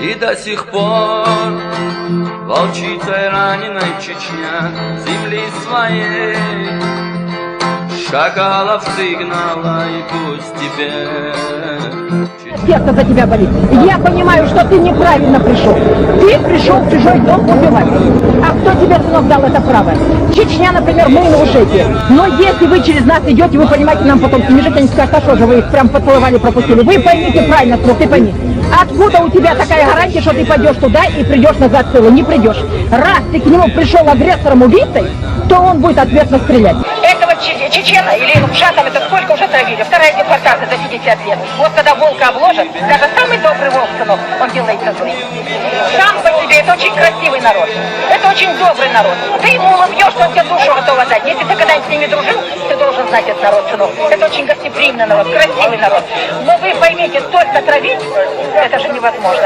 И до сих пор волчицей раненой Чечня земли своей шакалов сыгнала, и пусть теперь сердце за тебя болит. Я понимаю, что ты неправильно пришел. Ты пришел в чужой дом убивать. А кто тебе, сынок, дал это право? Чечня, например, мы на ушете. Но если вы через нас идете, вы понимаете, нам потом снежить, они скажут, а что же вы их прям поцеловали, пропустили. Вы поймите правильно, сынок, ты пойми. Откуда у тебя такая гарантия, что ты пойдешь туда и придешь назад целый? Не придешь. Раз ты к нему пришел агрессором-убийцей, то он будет ответственно стрелять. Этого чечена или ушатом это сколько уже травили? Вторая депортация за 50 лет. Вот когда волка обложат, даже самый добрый волк, сынок, он делается злым. Сам по себе это очень красивый народ. Это очень добрый народ. Ты ему улыбнешь, он тебе душу готов отдать. Если ты когда-нибудь с ними дружил, ты должен знать этот народ, сынок. Это очень гостеприимный народ, красивый народ. Но вы поймите, столько травить, это же невозможно.